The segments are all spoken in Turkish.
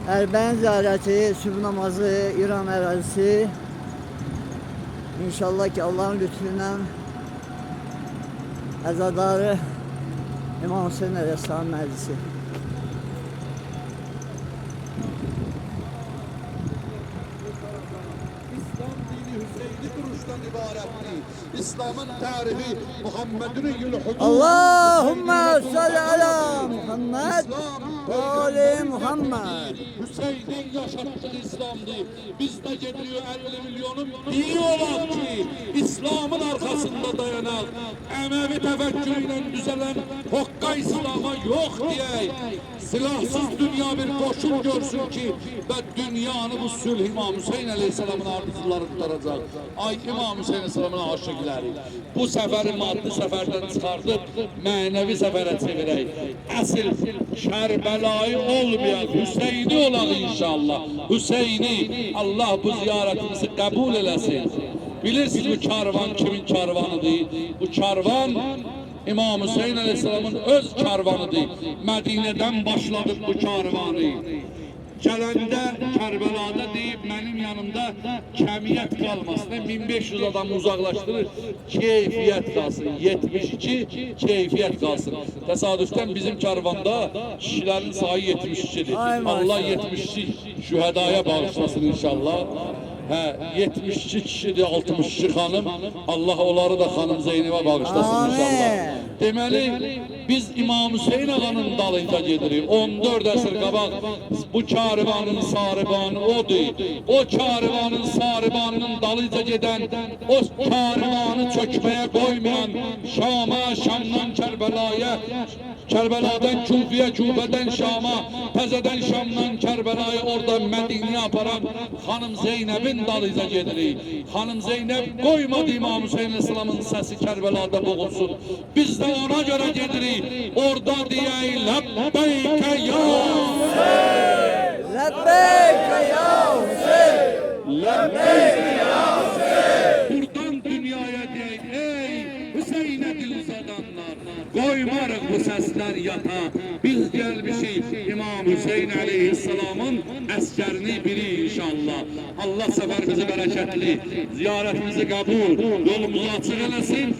Erbənin ziyarəti, sübh namazı, İran ərazisi. İnşallah ki Allah'ın lütfündən əzadarı İmam Hüseyin Əleyhisselam məclisi. İslam dini Hüseyin'i duruştan ibarettir. İslam'ın tarihi Muhammed'in yılı hudud. Allahümme salli ala Muhammed ve ali Muhammed. Hüseyin'in yaşattığı İslam'dır. Bizde geliyor 50 milyonun dini olan ki İslam'ın arkasında dayanan Emevi tefekkürüyle düzelen Hokka İslam'a yok diye silahsız dünya bir koşul görsün ki ve dünyanı bu sülh İmam Hüseyin Aleyhisselam'ın arzuları tutaracak. Ay İmam Hüseyin Aleyhisselam'ın aşıkları. Bu seferi maddi seferden çıkardıp manevi sefere çevirək. Əsl Kərbəlayı olmayan Hüseyni olan inşallah. Hüseyni Allah bu ziyaretimizi kabul eləsin. Bilirsiniz bu karvan kimin karvanıdır? Bu karvan İmam Hüseyin Aleyhisselam'ın öz karvanıdır. Medine'den başladık bu karvanı. Gələndə Kərbəlada deyib mənim yanımda kəmiyyət qalmasın. 1500 adam uzaqlaşdırır, keyfiyyət qalsın. 72 keyfiyyət qalsın. Təsadüfdən bizim karvanda kişilərin sayı 72'dir. Allah 72 şühədaya bağışlasın inşallah. 72 kişidir, 62 xanım. Allah onları da xanım Zeynep'e bağışlasın inşallah. Deməli, biz İmam Hüseyin ağanın dalınca gedirik. 14 əsr qabaq bu karvanın sarıbanı odur. O karvanın sarıbanının dalınca gedən, o karvanı çökməyə qoymayan Şam'a, Şam'dan Kərbəlaya, Kərbeladan Küfiyə, Küfədən Şam'a, təzədən Şam'dan Kərbəlaya orada Mədiniyə aparan xanım Zeynep'in dalınca gedirik. Xanım Zeynep qoymadı İmam Hüseyin Aleyhisselam'ın səsi Kərbəlada boğulsun. Biz de ona göre gedirik. Orada diyeyim Lebbeyke ya Hüseyin. Lebbeyke ya Hüseyin. Lebbeyke ya Hüseyin. Buradan dünyaya diyeyim ey Hüseyin'e dil uzadanlar. Koymarıq bu sesler yata. Biz gelmişik İmam Hüseyin Aleyhisselam'ın əskerini biri inşallah. Allah seferimizi bereketli, ziyaretimizi kabul, yolumuzu açık eləsin.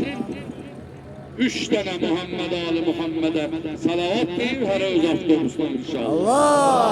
3 tane Muhammed Ali Muhammed'e salavat deyip her öz avtobustan inşallah. Allah.